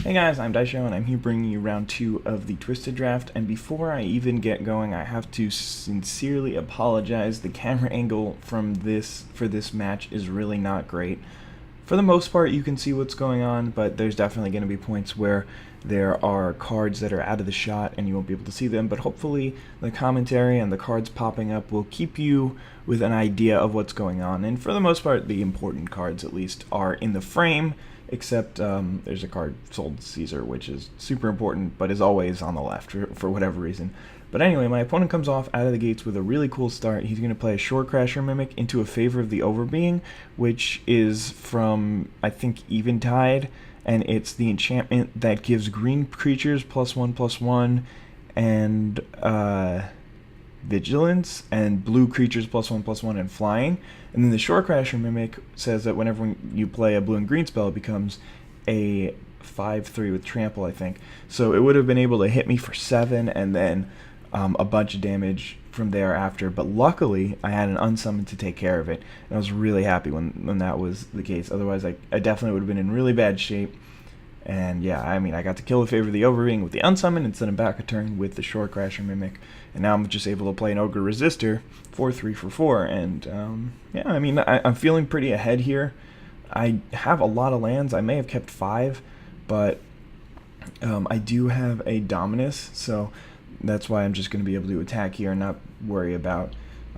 Hey guys, I'm Daisho and I'm here bringing you round 2 of the Twisted Draft, and before I even get going I have to sincerely apologize. The camera angle for this match is really not great. For the most part you can see what's going on, but there's definitely going to be points where there are cards that are out of the shot and you won't be able to see them, but hopefully the commentary and the cards popping up will keep you with an idea of what's going on, and for the most part the important cards at least are in the frame. Except there's a card, Sold Caesar, which is super important, but is always on the left for whatever reason. But anyway, my opponent comes off out of the gates with a really cool start. He's going to play a Shore Crasher Mimic into a Favor of the Overbeing, which is from, I think, Eventide, and it's the enchantment that gives green creatures +1/+1, and Vigilance, and blue creatures +1/+1 and flying. And then the Shore Crasher Mimic says that whenever you play a blue and green spell, it becomes a 5/3 with trample, I think. So it would have been able to hit me for 7 and then a bunch of damage from there after. But luckily, I had an unsummon to take care of it, and I was really happy when that was the case. Otherwise, I definitely would have been in really bad shape. And yeah, I mean, I got to kill the Favor of the Overbeing with the Unsummon and send him back a turn with the Shore Crasher Mimic. And now I'm just able to play an Ogre Resistor 4/3 for 4. And yeah, I mean, I'm feeling pretty ahead here. I have a lot of lands. I may have kept 5, but I do have a Dominus, so that's why I'm just going to be able to attack here and not worry about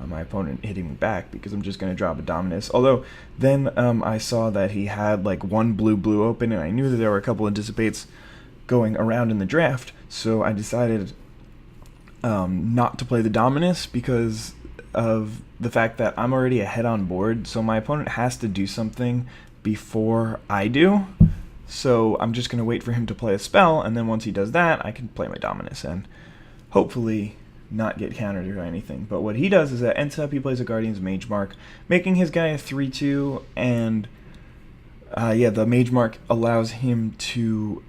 my opponent hitting me back, because I'm just going to drop a Dominus. Although then I saw that he had like one blue open, and I knew that there were a couple of Dissipates going around in the draft, so I decided not to play the Dominus because of the fact that I'm already ahead on board, so my opponent has to do something before I do. So I'm just going to wait for him to play a spell, and then once he does that, I can play my Dominus and hopefully not get countered or anything. But what he does is that ends up he plays a Guardian's Mage Mark, making his guy a 3/2, and yeah, the Mage Mark allows him to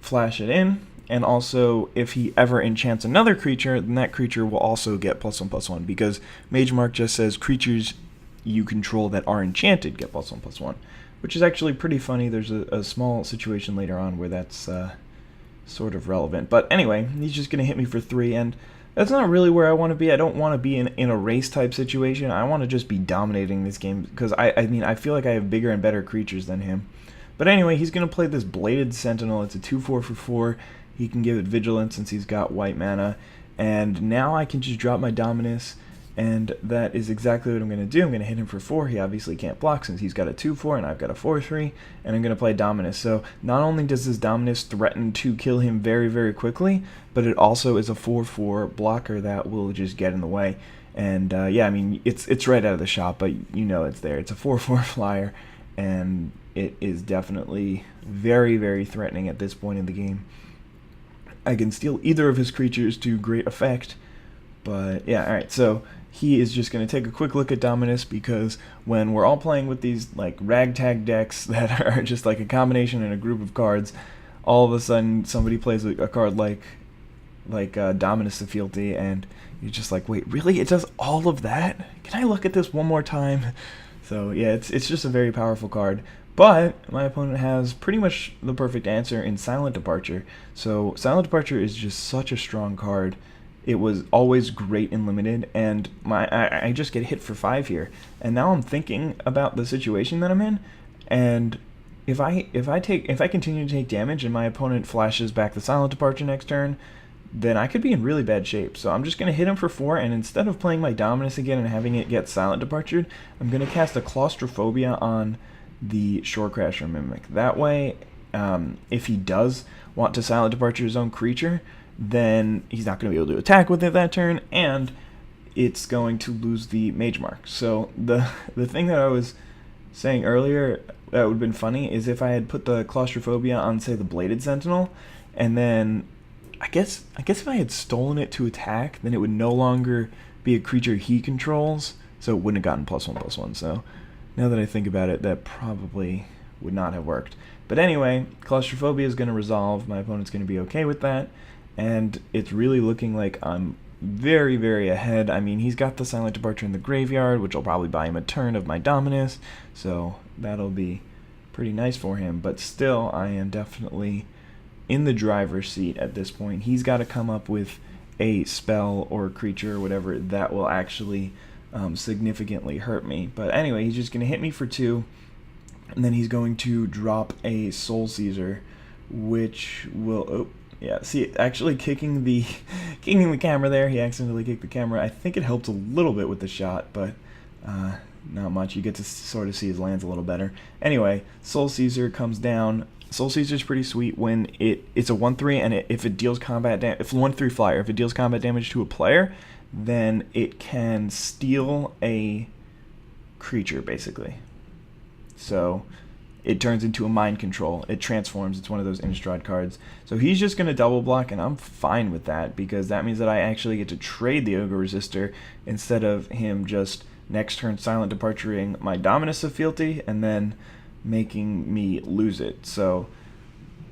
flash it in, and also if he ever enchants another creature, then that creature will also get +1/+1, because Mage Mark just says creatures you control that are enchanted get +1/+1, which is actually pretty funny. There's a small situation later on where that's sort of relevant. But anyway, he's just going to hit me for 3, and that's not really where I want to be. I don't want to be in a race type situation. I want to just be dominating this game, because I mean, I feel like I have bigger and better creatures than him. But anyway, he's going to play this Bladed Sentinel. It's a 2/4 for 4. He can give it Vigilance since he's got white mana. And now I can just drop my Dominus, and that is exactly what I'm going to do. I'm going to hit him for 4. He obviously can't block since he's got a 2/4 and I've got a 4/3, and I'm going to play Dominus. So not only does this Dominus threaten to kill him very, very quickly, but it also is a 4/4 blocker that will just get in the way. And yeah, I mean, it's right out of the shop, but you know it's there. It's a 4/4 flyer, and it is definitely very, very threatening at this point in the game. I can steal either of his creatures to great effect, but yeah, alright, so he is just going to take a quick look at Dominus, because when we're all playing with these like ragtag decks that are just like a combination and a group of cards, all of a sudden somebody plays a card like Dominus the Fealty, and you're just like, wait, really? It does all of that? Can I look at this one more time? So yeah, it's just a very powerful card. But my opponent has pretty much the perfect answer in Silent Departure. So Silent Departure is just such a strong card. It was always great in Limited, and I just get hit for 5 here. And now I'm thinking about the situation that I'm in, and if I continue to take damage and my opponent flashes back the Silent Departure next turn, then I could be in really bad shape. So I'm just going to hit him for 4, and instead of playing my Dominus again and having it get Silent Departured, I'm going to cast a Claustrophobia on the Shore Crasher Mimic. That way, if he does want to Silent Departure his own creature, then he's not going to be able to attack with it that turn, and it's going to lose the Mage Mark. So the thing that I was saying earlier that would have been funny is if I had put the Claustrophobia on, say, the Bladed Sentinel, and then I guess if I had stolen it to attack, then it would no longer be a creature he controls, so it wouldn't have gotten +1/+1. So now that I think about it, that probably would not have worked. But anyway, Claustrophobia is going to resolve. My opponent's going to be okay with that, and it's really looking like I'm very, very ahead. I mean, he's got the Silent Departure in the graveyard, which will probably buy him a turn of my Dominus, so that'll be pretty nice for him. But still, I am definitely in the driver's seat at this point. He's got to come up with a spell or creature or whatever that will actually significantly hurt me. But anyway, he's just going to hit me for 2, and then he's going to drop a Soul Caesar, which will... Oh, yeah, see, actually kicking the camera there, he accidentally kicked the camera. I think it helped a little bit with the shot, but not much. You get to sort of see his lands a little better. Anyway, Soul Caesar comes down. Soul Caesar's pretty sweet when it's a 1/3, and if it deals combat damage, if 1/3 flyer, if it deals combat damage to a player, then it can steal a creature, basically. So it turns into a mind control. It transforms. It's one of those Innistrad cards. So he's just going to double block, and I'm fine with that because that means that I actually get to trade the Ogre Resistor instead of him just next turn Silent Departuring my Dominus of Fealty and then making me lose it. So,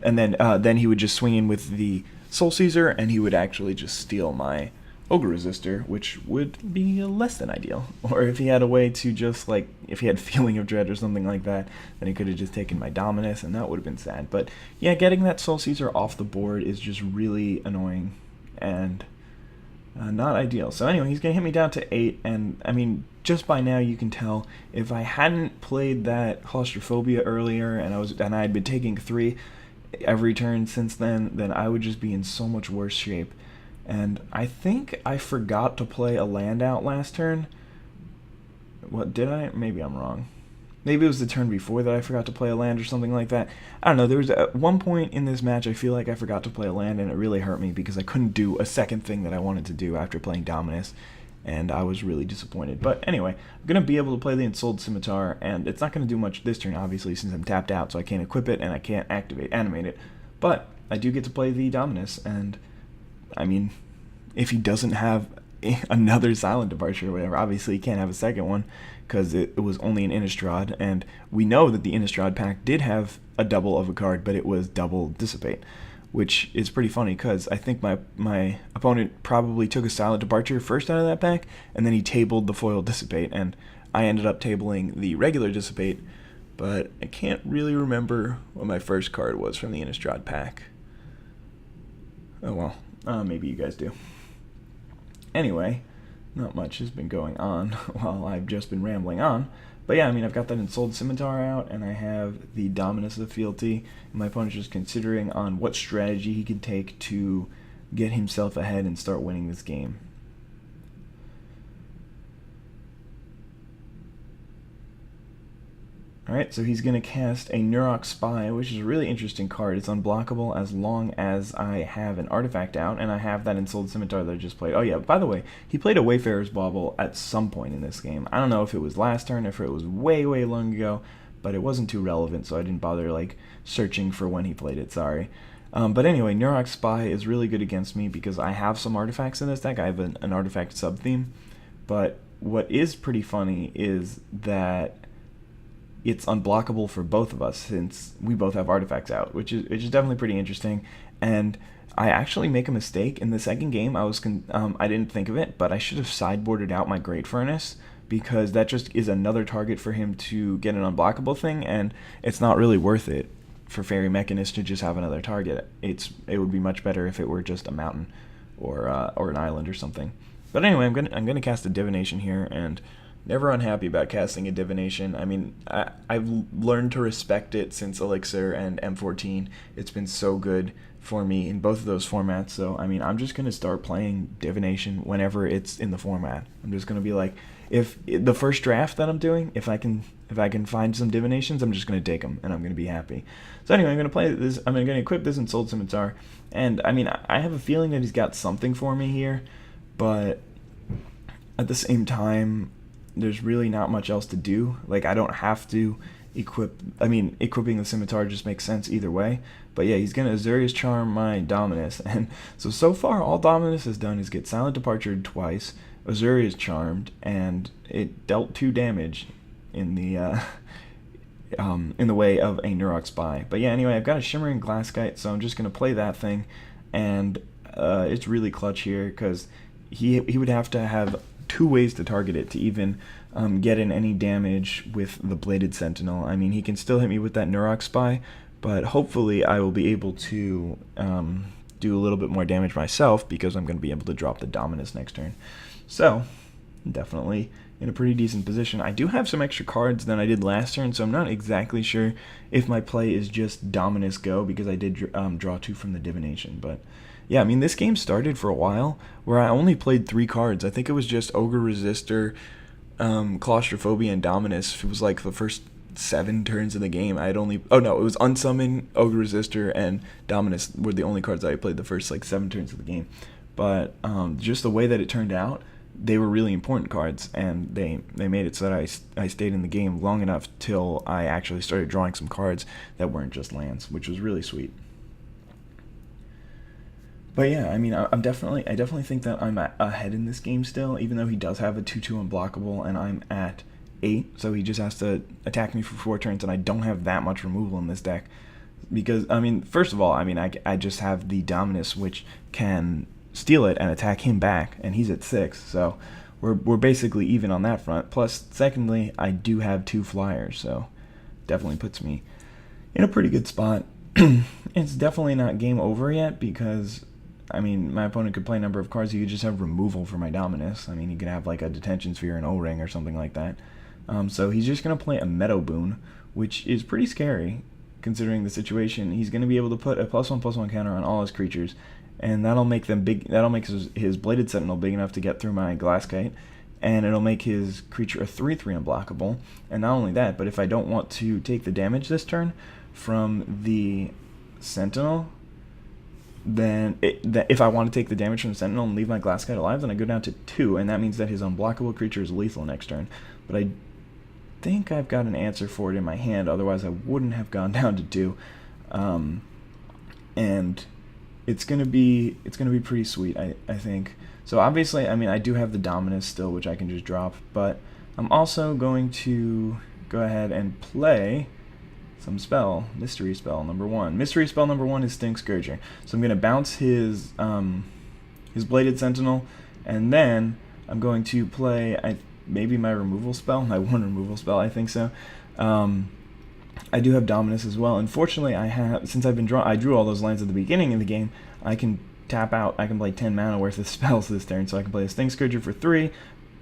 and then he would just swing in with the Soul Caesar, and he would actually just steal my Ogre Resistor, which would be less than ideal. Or if he had a way to just, like, if he had Feeling of Dread or something like that, then he could have just taken my Dominus, and that would have been sad. But yeah, getting that Soul Caesar off the board is just really annoying and not ideal. So anyway, he's going to hit me down to 8, and I mean, just by now you can tell, if I hadn't played that Claustrophobia earlier and I had been taking 3 every turn since then I would just be in so much worse shape. And I think I forgot to play a land out last turn. What, did I? Maybe I'm wrong. Maybe it was the turn before that I forgot to play a land or something like that. I don't know. There was at one point in this match I feel like I forgot to play a land, and it really hurt me because I couldn't do a second thing that I wanted to do after playing Dominus, and I was really disappointed. But anyway, I'm going to be able to play the Ensouled Scimitar, and it's not going to do much this turn, obviously, since I'm tapped out, so I can't equip it and I can't animate it. But I do get to play the Dominus, and I mean, if he doesn't have another Silent Departure or whatever, obviously he can't have a second one because it was only an Innistrad, and we know that the Innistrad pack did have a double of a card, but it was double Dissipate, which is pretty funny because I think my opponent probably took a Silent Departure first out of that pack, and then he tabled the foil Dissipate, and I ended up tabling the regular Dissipate, but I can't really remember what my first card was from the Innistrad pack. Oh well, maybe you guys do. Anyway, not much has been going on while I've just been rambling on. But yeah, I mean, I've got that Ensouled Scimitar out, and I have the Dominus of Fealty, and my opponent's just considering on what strategy he could take to get himself ahead and start winning this game. Alright, so he's going to cast a Nurok Spy, which is a really interesting card. It's unblockable as long as I have an artifact out, and I have that Ensouled Scimitar that I just played. Oh yeah, by the way, he played a Wayfarer's Bauble at some point in this game. I don't know if it was last turn, if it was way, way long ago, but it wasn't too relevant, so I didn't bother, like, searching for when he played it, sorry. But anyway, Nurok Spy is really good against me because I have some artifacts in this deck. I have an artifact sub-theme, but what is pretty funny is that it's unblockable for both of us since we both have artifacts out, which is definitely pretty interesting. And I actually make a mistake in the second game. I didn't think of it, but I should have sideboarded out my Great Furnace because that just is another target for him to get an unblockable thing, and it's not really worth it for Fairy Mechanist to just have another target. It would be much better if it were just a mountain or an island or something. But anyway, I'm gonna cast a Divination here, and never unhappy about casting a Divination. I mean, I've learned to respect it since Elixir and M14. It's been so good for me in both of those formats. So, I mean, I'm just going to start playing Divination whenever it's in the format. I'm just going to be like, if the first draft that I'm doing, if I can find some Divinations, I'm just going to take them, and I'm going to be happy. So anyway, I'm going to play this. I'm going to equip this Ensouled Scimitar. And, I mean, I have a feeling that he's got something for me here, but at the same time, there's really not much else to do. Like, I don't have to equip, I mean, equipping the Scimitar just makes sense either way. But yeah, he's going to Azurius Charm my Dominus. And so far, all Dominus has done is get Silent Departured twice, Azurius Charmed, and it dealt 2 damage in the way of a Nurok Spy. But yeah, anyway, I've got a Shimmering Glasskite, so I'm just going to play that thing. And it's really clutch here, because he would have to have 2 ways to target it to even get in any damage with the Bladed Sentinel. I mean, he can still hit me with that Nurok Spy, but hopefully I will be able to do a little bit more damage myself because I'm going to be able to drop the Dominus next turn. So, definitely in a pretty decent position. I do have some extra cards than I did last turn, so I'm not exactly sure if my play is just Dominus go, because I did draw 2 from the Divination. But yeah, I mean, this game started for a while where I only played 3 cards. I think it was just Ogre Resistor, Claustrophobia, and Dominus. It was like the first 7 turns of the game. I had only... Oh no, it was Unsummon, Ogre Resistor, and Dominus were the only cards I played the first like 7 turns of the game. But just the way that it turned out, they were really important cards, and they made it so that I stayed in the game long enough till I actually started drawing some cards that weren't just lands, which was really sweet. But yeah, I mean, I definitely think that I'm ahead in this game still, even though he does have a 2/2 unblockable, and I'm at 8, so he just has to attack me for 4 turns, and I don't have that much removal in this deck. Because, I mean, first of all, I mean, I just have the Dominus, which can steal it and attack him back, and he's at 6, so we're basically even on that front. Plus, secondly, I do have 2 flyers, so definitely puts me in a pretty good spot. It's definitely not game over yet, because, I mean, my opponent could play a number of cards. He could just have removal for my Dominus. I mean, he could have like a Detention Sphere, an O-Ring, or something like that. So he's just going to play a Meadow Boon, which is pretty scary, considering the situation. He's going to be able to put a +1/+1 counter on all his creatures, and that'll make them big. That'll make his Bladed Sentinel big enough to get through my Glasskite, and it'll make his creature a 3/3 unblockable. And not only that, but if I don't want to take the damage this turn from the Sentinel, then if I want to take the damage from the Sentinel and leave my Glasskite alive, then I go down to 2, and that means that his unblockable creature is lethal next turn. But I think I've got an answer for it in my hand, otherwise I wouldn't have gone down to 2. And it's gonna be pretty sweet, I think. So obviously, I mean, I do have the Dominus still, which I can just drop, but I'm also going to go ahead and play some spell, Mystery Spell number 1. Mystery Spell number 1 is Stink Scourger. So I'm gonna bounce his Bladed Sentinel, and then I'm going to play maybe my removal spell, my 1 removal spell, I think so. I do have Dominus as well. Unfortunately, since I drew all those lands at the beginning of the game, I can tap out. I can play 10 mana worth of spells this turn, so I can play a Stink Scourger for 3,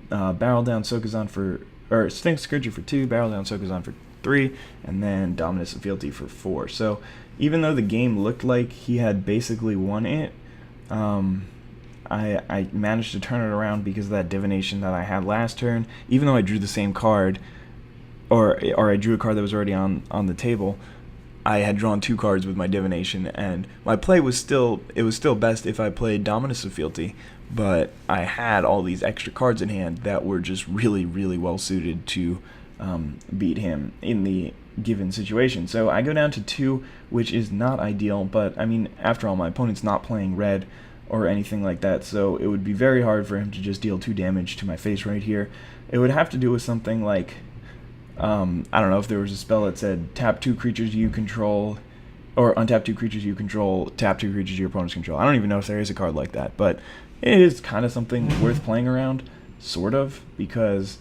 Barrel Down Sokuzan or Stink Scourger for 2, Barrel Down Sokuzan for 3, and then Dominus and Fealty for 4. So even though the game looked like he had basically won it, I managed to turn it around because of that divination that I had last turn. Even though I drew the same card, or I drew a card that was already on the table, I had drawn 2 cards with my divination, and my play was still best if I played Dominus of Fealty, but I had all these extra cards in hand that were just really, really well suited to beat him in the given situation. So I go down to 2, which is not ideal, but I mean, after all, my opponent's not playing red or anything like that, so it would be very hard for him to just deal 2 damage to my face right here. It would have to do with something like, I don't know, if there was a spell that said tap 2 creatures you control, or untap 2 creatures you control, tap 2 creatures your opponents control. I don't even know if there is a card like that, but it is kind of something worth playing around, sort of, because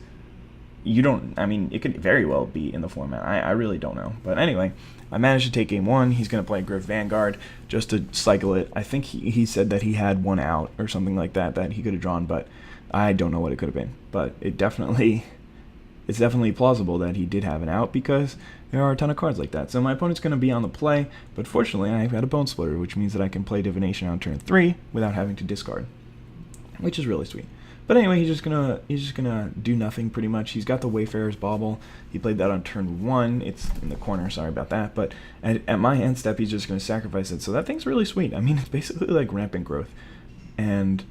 you don't, I mean, it could very well be in the format. I really don't know. But anyway, I managed to take game 1. He's going to play Griff Vanguard just to cycle it. I think he said that he had 1 out or something like that he could have drawn, but I don't know what it could have been. But it's definitely plausible that he did have an out, because there are a ton of cards like that. So my opponent's going to be on the play, but fortunately I've got a Bone Splitter, which means that I can play Divination on turn 3 without having to discard, which is really sweet. But anyway, he's just gonna do nothing pretty much. He's got the Wayfarer's Bauble. He played that on turn 1. It's in the corner, sorry about that. But at my end step, he's just gonna sacrifice it. So that thing's really sweet. I mean, it's basically like Rampant Growth, and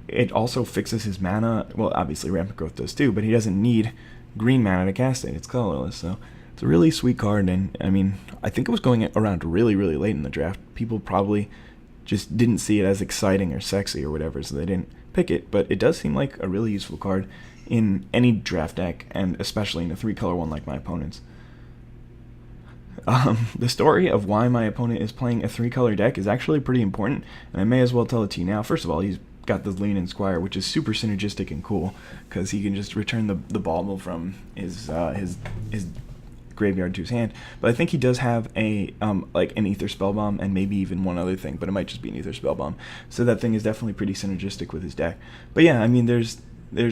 it also fixes his mana. Well, obviously Rampant Growth does too, but he doesn't need green mana to cast it. It's colorless, so it's a really sweet card. And I mean, I think it was going around really, really late in the draft. People probably just didn't see it as exciting or sexy or whatever, so they didn't pick it, but it does seem like a really useful card in any draft deck, and especially in a 3-color one like my opponent's. The story of why my opponent is playing a 3-color deck is actually pretty important, and I may as well tell it to you now. First of all, he's got the Lean and Squire, which is super synergistic and cool, because he can just return the bauble from his graveyard to his hand. But I think he does have a like an Ether Spellbomb and maybe even one other thing, but it might just be an Ether Spellbomb. So that thing is definitely pretty synergistic with his deck. But yeah, I mean, there's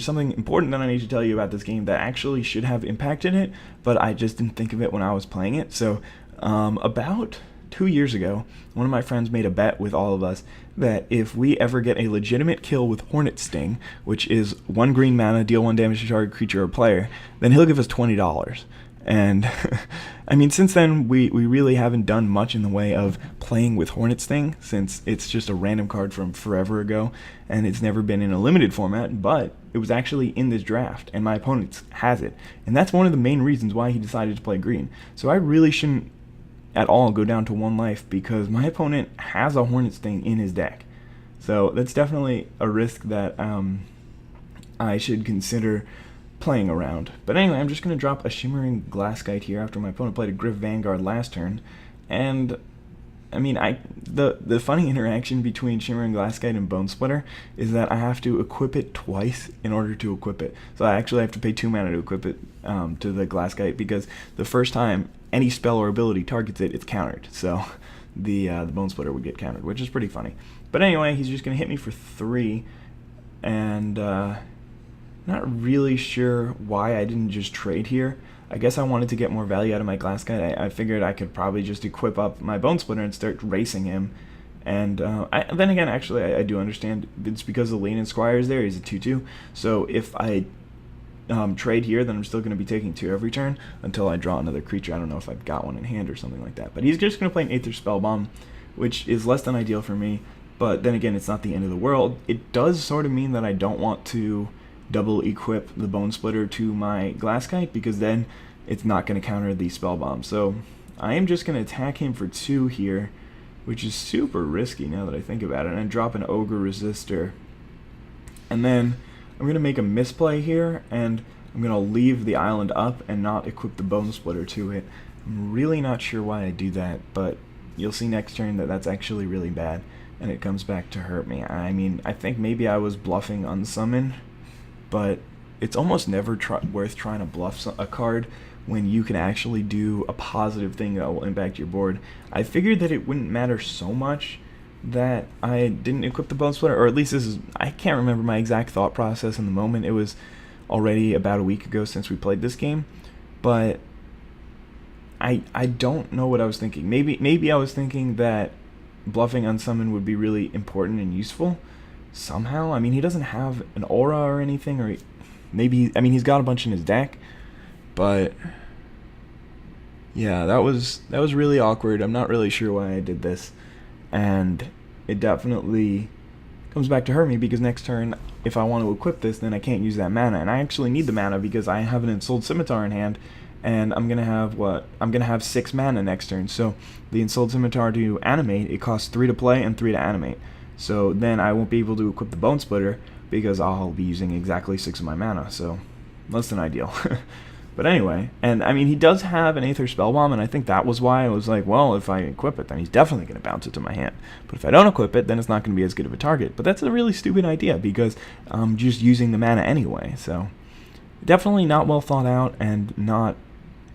something important that I need to tell you about this game that actually should have impact in it, but I just didn't think of it when I was playing it. So about 2 years ago, one of my friends made a bet with all of us that if we ever get a legitimate kill with Hornet Sting, which is 1 green mana, deal 1 damage to target creature or player, then he'll give us $20. And I mean, since then, we really haven't done much in the way of playing with Hornet Sting, since it's just a random card from forever ago, and it's never been in a limited format, but it was actually in this draft, and my opponent has it. And that's one of the main reasons why he decided to play green. So I really shouldn't at all go down to 1 life, because my opponent has a Hornet Sting in his deck. So that's definitely a risk that I should consider playing around. But anyway, I'm just going to drop a Shimmering Glaskite here after my opponent played a Griff Vanguard last turn. And I mean, the funny interaction between Shimmering Glaskite and Bone Splitter is that I have to equip it twice in order to equip it. So I actually have to pay 2 mana to equip it to the Glaskite, because the first time any spell or ability targets it, it's countered. So the Bone Splitter would get countered, which is pretty funny. But anyway, he's just going to hit me for 3, and not really sure why I didn't just trade here. I guess I wanted to get more value out of my Glaskite. I figured I could probably just equip up my Bone Splitter and start racing him. And then again, actually, I do understand it's because the Lane and Squire is there. He's a 2/2. So if I trade here, then I'm still going to be taking 2 every turn until I draw another creature. I don't know if I've got one in hand or something like that. But he's just going to play an Aether Spellbomb, which is less than ideal for me. But then again, it's not the end of the world. It does sort of mean that I don't want to double equip the Bone Splitter to my Glaskite, because then it's not going to counter the Spellbomb. So I am just going to attack him for 2 here, which is super risky now that I think about it, and drop an Ogre Resistor. And then I'm going to make a misplay here, and I'm going to leave the island up and not equip the Bone Splitter to it. I'm really not sure why I do that, but you'll see next turn that that's actually really bad, and it comes back to hurt me. I mean, I think maybe I was bluffing Unsummon, but it's almost never worth trying to bluff a card when you can actually do a positive thing that will impact your board. I figured that it wouldn't matter so much that I didn't equip the Bone Splitter, or at least I can't remember my exact thought process in the moment. It was already about a week ago since we played this game, but I don't know what I was thinking. Maybe I was thinking that bluffing Unsummon would be really important and useful somehow. I mean, he doesn't have an aura or anything, or maybe, I mean, he's got a bunch in his deck, but yeah, that was really awkward. I'm not really sure why I did this, and it definitely comes back to hurt me, because next turn, if I want to equip this, then I can't use that mana, and I actually need the mana because I have an Ensouled Scimitar in hand, and I'm gonna have 6 mana next turn. So the Ensouled Scimitar to animate, it costs 3 to play and 3 to animate. So then I won't be able to equip the Bone Splitter because I'll be using exactly 6 of my mana, so less than ideal. But anyway, and I mean, he does have an Aether Spellbomb, and I think that was why I was like, well, if I equip it, then he's definitely going to bounce it to my hand. But if I don't equip it, then it's not going to be as good of a target. But that's a really stupid idea, because I'm just using the mana anyway, so definitely not well thought out and not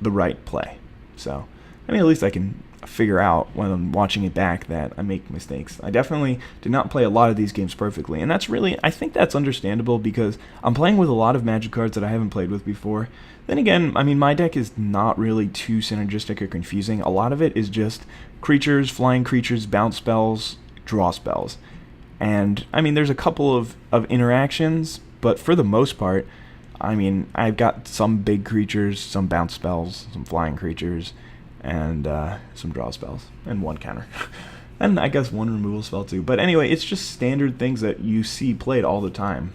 the right play. So, I mean, at least I can figure out when I'm watching it back that I make mistakes. I definitely did not play a lot of these games perfectly, and that's really, I think that's understandable, because I'm playing with a lot of Magic cards that I haven't played with before. Then again, I mean, my deck is not really too synergistic or confusing. A lot of it is just creatures, flying creatures, bounce spells, draw spells. And, I mean, there's a couple of interactions, but for the most part, I mean, I've got some big creatures, some bounce spells, some flying creatures, and some draw spells, and 1 counter. And I guess 1 removal spell too. But anyway, it's just standard things that you see played all the time.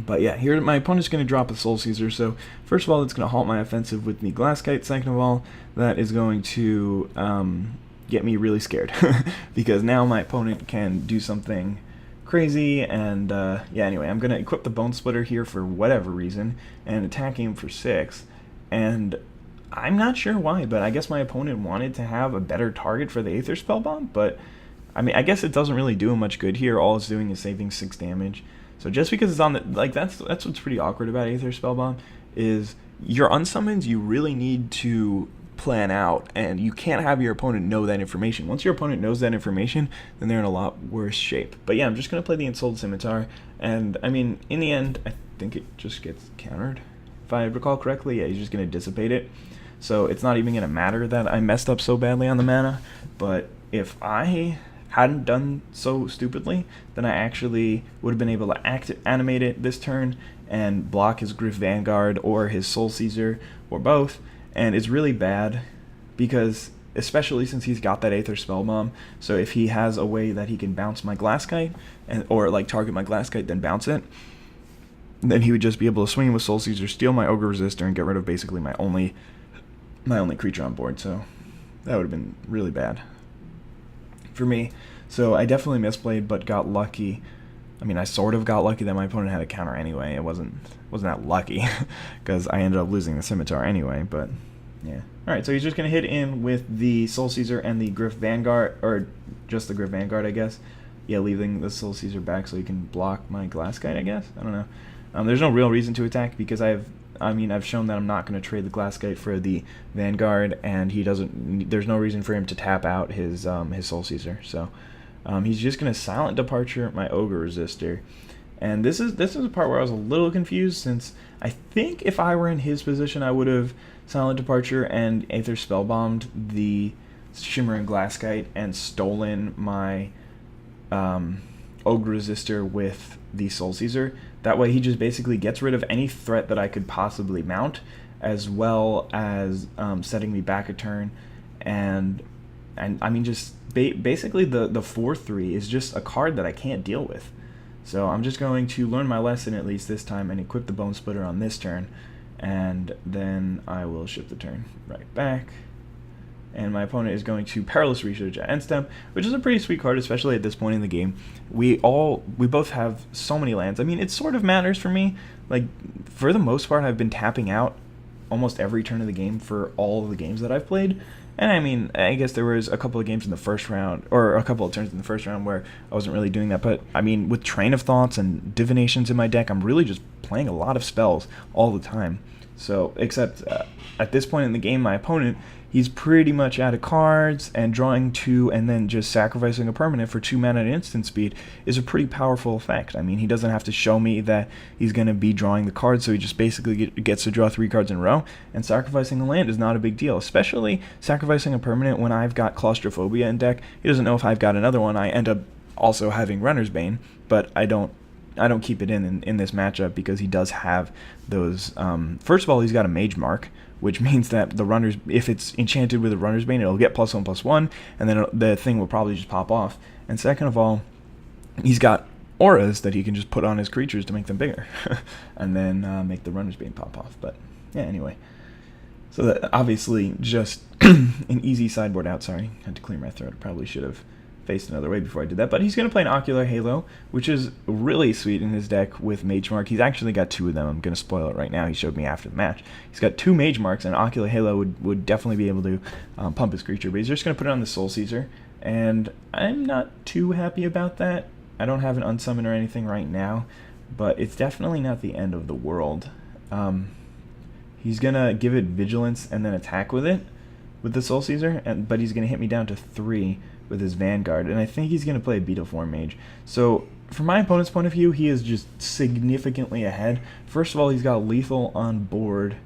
But yeah, here my opponent's going to drop a Soul Caesar. So first of all, it's going to halt my offensive with the Glaskite. Second of all, that is going to get me really scared, because now my opponent can do something crazy. And yeah, anyway, I'm going to equip the Bone Splitter here for whatever reason and attack him for 6. And I'm not sure why, but I guess my opponent wanted to have a better target for the Aether Spellbomb, but I mean, I guess it doesn't really do him much good here. All it's doing is saving 6 damage. So just because it's on the, like, that's what's pretty awkward about Aether Spellbomb, is your unsummons you really need to plan out, and you can't have your opponent know that information. Once your opponent knows that information, then they're in a lot worse shape. But yeah, I'm just going to play the Ensouled Scimitar, and I mean, in the end, I think it just gets countered. If I recall correctly, yeah, he's just going to dissipate it. So it's not even going to matter that I messed up so badly on the mana, but if I hadn't done so stupidly, then I actually would have been able to animate it this turn and block his Gryff Vanguard or his Soul Caesar or both, and it's really bad because, especially since he's got that Aether Spellbomb, so if he has a way that he can bounce my Glasskite, or like target my Glasskite then bounce it, then he would just be able to swing with Soul Caesar, steal my Ogre Resistor, and get rid of basically my only creature on board, so that would have been really bad for me. So I definitely misplayed, but got lucky. I mean, I sort of got lucky that my opponent had a counter anyway. It wasn't that lucky, because I ended up losing the Scimitar anyway, but yeah. Alright, so he's just going to hit in with the Soul Caesar and the Gryff Vanguard, or just the Gryff Vanguard, I guess. Yeah, leaving the Soul Caesar back so he can block my Glasskite, I guess? I don't know. There's no real reason to attack, because I've shown that I'm not going to trade the Glasskite for the Vanguard, and there's no reason for him to tap out his Soul Caesar. So he's just going to Silent Departure my Ogre Resistor. And this is a part where I was a little confused, since I think if I were in his position, I would have Silent Departure and Aether Spellbombed the Shimmering Glasskite and stolen my Ogre Resistor with the Soul Caesar. That way he just basically gets rid of any threat that I could possibly mount, as well as setting me back a turn. And I mean, just basically the 4/3 is just a card that I can't deal with. So I'm just going to learn my lesson at least this time and equip the Bone Splitter on this turn, and then I will shift the turn right back. And my opponent is going to Perilous Research at end step, which is a pretty sweet card, especially at this point in the game. We both have so many lands. I mean, it sort of matters for me. Like, for the most part, I've been tapping out almost every turn of the game for all of the games that I've played. And I mean, I guess there was a couple of games in the first round, or a couple of turns in the first round where I wasn't really doing that. But I mean, with Train of Thoughts and Divinations in my deck, I'm really just playing a lot of spells all the time. So, except at this point in the game, my opponent, he's pretty much out of cards, and drawing 2 and then just sacrificing a permanent for 2 mana at instant speed is a pretty powerful effect. I mean, he doesn't have to show me that he's going to be drawing the cards, so he just basically gets to draw 3 cards in a row, and sacrificing a land is not a big deal, especially sacrificing a permanent when I've got Claustrophobia in deck. He doesn't know if I've got another one. I end up also having Runner's Bane, but I don't keep it in this matchup because he does have those. First of all, he's got a Mage Mark, which means that the runners, if it's enchanted with a Runner's Bane, it'll get +1/+1, and then the thing will probably just pop off. And second of all, he's got auras that he can just put on his creatures to make them bigger, and then make the Runner's Bane pop off. But yeah, anyway. So that obviously just an easy sideboard out. Sorry, had to clear my throat. I probably should have faced another way before I did that, but he's going to play an Ocular Halo, which is really sweet in his deck with Mage Mark. He's actually got 2 of them. I'm going to spoil it right now. He showed me after the match. He's got 2 Mage Marks, and Ocular Halo would definitely be able to pump his creature, but he's just going to put it on the Soul Caesar, and I'm not too happy about that. I don't have an unsummon or anything right now, but it's definitely not the end of the world. He's going to give it Vigilance and then attack with it, with the Soul Caesar, but he's going to hit me down to 3 with his Vanguard, and I think he's going to play a Beetle Form Mage. So, from my opponent's point of view, he is just significantly ahead. First of all, he's got Lethal on board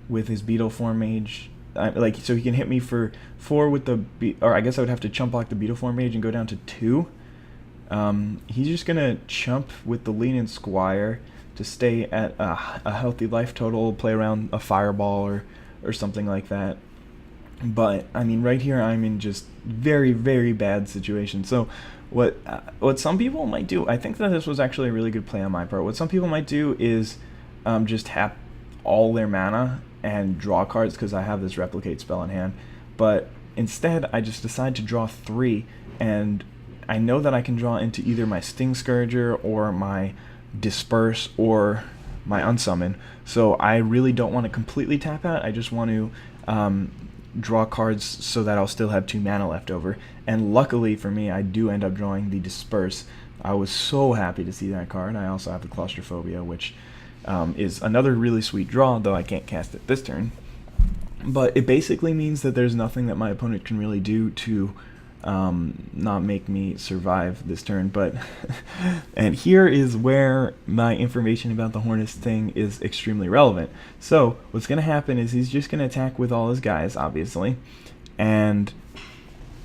with his Beetle Form Mage. So he can hit me for 4 with the... Or I guess I would have to chump block the Beetle Form Mage and go down to 2. He's just going to chump with the Leanin' Squire to stay at a healthy life total, play around a Fireball or something like that. But I mean, right here I'm in just very, very bad situation. So what some people might do, I think that this was actually a really good play on my part. What some people might do is just tap all their mana and draw cards, because I have this Replicate spell in hand. But instead, I just decide to draw 3, and I know that I can draw into either my Sting Scourger or my Disperse or my Unsummon. So I really don't want to completely tap out. I just want to draw cards so that I'll still have 2 mana left over. And luckily for me, I do end up drawing the Disperse. I was so happy to see that card. I also have the Claustrophobia, which is another really sweet draw, though I can't cast it this turn. But it basically means that there's nothing that my opponent can really do to not make me survive this turn. But and here is where my information about the Hornet's thing is extremely relevant. So what's going to happen is he's just going to attack with all his guys, obviously, and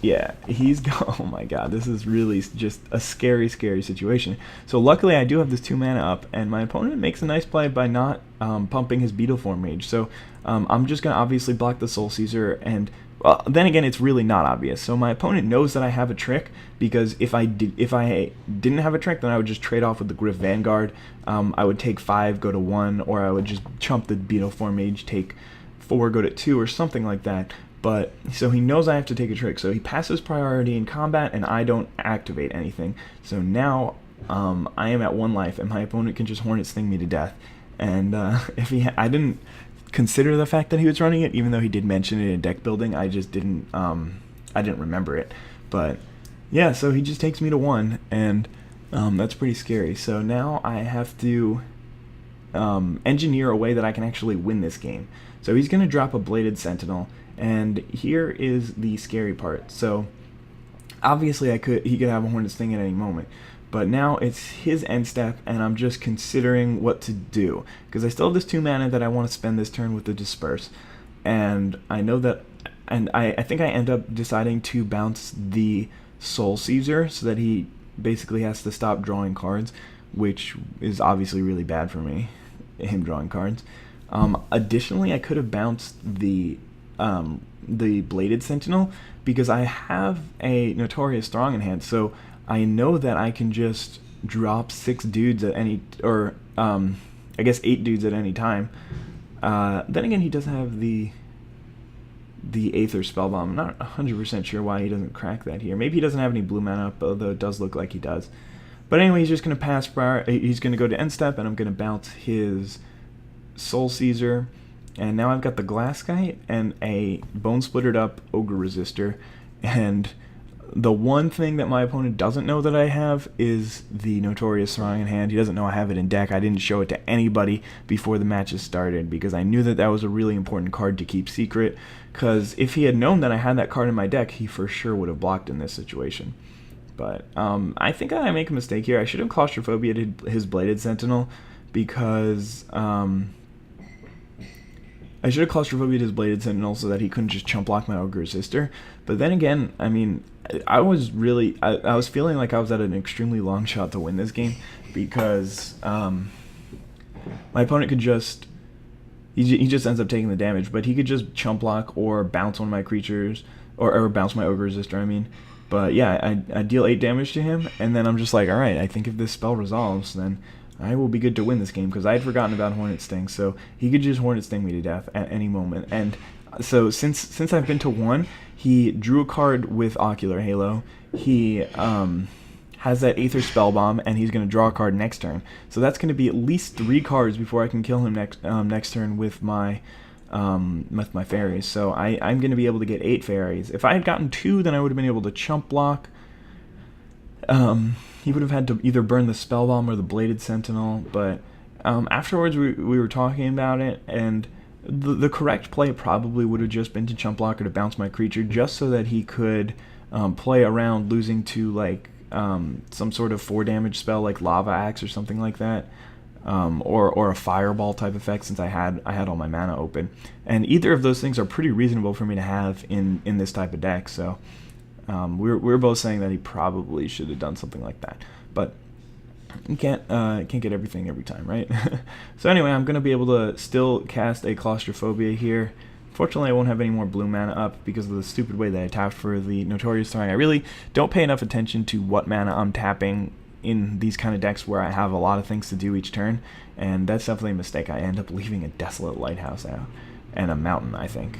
yeah, oh my god, this is really just a scary situation. So luckily I do have this 2 mana up, and my opponent makes a nice play by not pumping his Beetleform Mage. So I'm just going to obviously block the Soul Caesar, and well, then again, it's really not obvious. So my opponent knows that I have a trick, because if I didn't have a trick, then I would just trade off with the Gryff Vanguard. I would take 5, go to 1, or I would just chump the Beetleform Mage, take 4, go to 2, or something like that. But so he knows I have to take a trick, so he passes priority in combat, and I don't activate anything. So now I am at 1 life, and my opponent can just Hornet Sting me to death. And if I didn't consider the fact that he was running it, even though he did mention it in deck building, I just didn't I didn't remember it. But yeah, so he just takes me to 1, and that's pretty scary. So now I have to engineer a way that I can actually win this game. So he's going to drop a Bladed Sentinel. And here is the scary part. So obviously he could have a Hornet Sting at any moment, but now it's his end step, and I'm just considering what to do, because I still have this 2 mana that I want to spend this turn with the Disperse, and I know that, and I think I end up deciding to bounce the Soul Caesar so that he basically has to stop drawing cards, which is obviously really bad for me, him drawing cards. Additionally, I could have bounced the Bladed Sentinel, because I have a Notorious Throng in hand, so I know that I can just drop 6 dudes at any, or I guess 8 dudes at any time. Then again, he does have the Aether Spellbomb. I'm not 100% sure why he doesn't crack that here. Maybe he doesn't have any blue mana up, although it does look like he does. But anyway, he's just going to pass prior, he's going to go to end step, and I'm going to bounce his Soul Caesar. And now I've got the Glasskite and a Bone Splittered up Ogre Resistor, and the one thing that my opponent doesn't know that I have is the Notorious Throng in hand. He doesn't know I have it in deck. I didn't show it to anybody before the matches started, because I knew that that was a really important card to keep secret, because if he had known that I had that card in my deck, he for sure would have blocked in this situation. But I think I make a mistake here. I should have Claustrophobia'd his Bladed Sentinel, because I should have Claustrophobia'd his Bladed Sentinel so that he couldn't just chump block my Ogre Resistor. But then again, I mean, I was feeling like I was at an extremely long shot to win this game, because my opponent could just, he just ends up taking the damage, but he could just chump block or bounce one of my creatures, or bounce my Ogre Resistor, I mean. But yeah, I deal 8 damage to him, and then I'm just like, alright, I think if this spell resolves, then I will be good to win this game, because I had forgotten about Hornet Sting, so he could just Hornet Sting me to death at any moment. And so since I've been to 1, he drew a card with Ocular Halo, he has that Aether Spellbomb, and he's going to draw a card next turn. So that's going to be at least 3 cards before I can kill him next turn with my fairies. So I'm going to be able to get 8 fairies. If I had gotten 2, then I would have been able to chump block. He would have had to either burn the Spellbomb or the Bladed Sentinel, but afterwards we were talking about it, and the correct play probably would have just been to chump block or to bounce my creature, just so that he could play around losing to like some sort of 4 damage spell like Lava Axe or something like that, or a Fireball type effect, since I had all my mana open. And either of those things are pretty reasonable for me to have in this type of deck, so we're both saying that he probably should have done something like that, but you can't get everything every time, right? So anyway, I'm gonna be able to still cast a Claustrophobia here. Fortunately, I won't have any more blue mana up because of the stupid way that I tapped for the Notorious Throng. I really don't pay enough attention to what mana I'm tapping in these kind of decks where I have a lot of things to do each turn, and that's definitely a mistake. I end up leaving a Desolate Lighthouse out and a mountain, I think.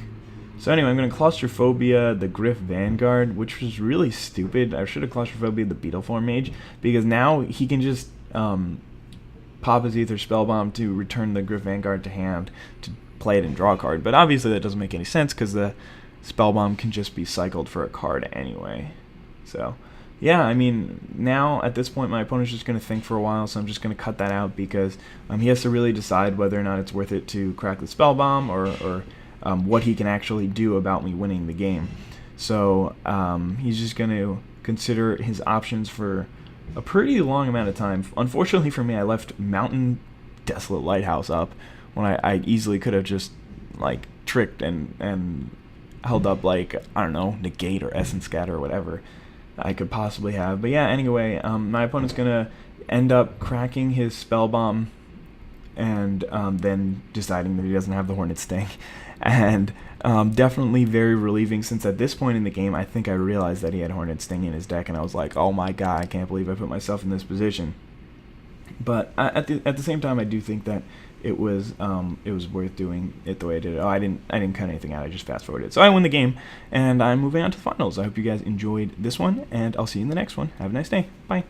So anyway, I'm going to Claustrophobia the Gryff Vanguard, which was really stupid. I should have Claustrophobia the Beetleform Mage, because now he can just pop his Aether Spellbomb to return the Gryff Vanguard to hand to play it and draw a card. But obviously that doesn't make any sense, because the Spellbomb can just be cycled for a card anyway. So yeah, I mean, now at this point, my opponent's just going to think for a while, so I'm just going to cut that out because he has to really decide whether or not it's worth it to crack the spell bomb or what he can actually do about me winning the game. So he's just going to consider his options for a pretty long amount of time. Unfortunately for me, I left Mountain Desolate Lighthouse up when I easily could have just like tricked and held up like, I don't know, Negate or Essence Scatter or whatever I could possibly have. But yeah, anyway, my opponent's gonna end up cracking his spell bomb and then deciding that he doesn't have the Hornet Sting. And definitely very relieving, since at this point in the game I think I realized that he had Hornet Sting in his deck, and I was like, oh my god, I can't believe I put myself in this position. But at the same time, I do think that it was worth doing it the way I did it. Oh, I didn't cut anything out. I just fast forwarded. So I win the game, and I'm moving on to the finals. I hope you guys enjoyed this one, and I'll see you in the next one. Have a nice day. Bye.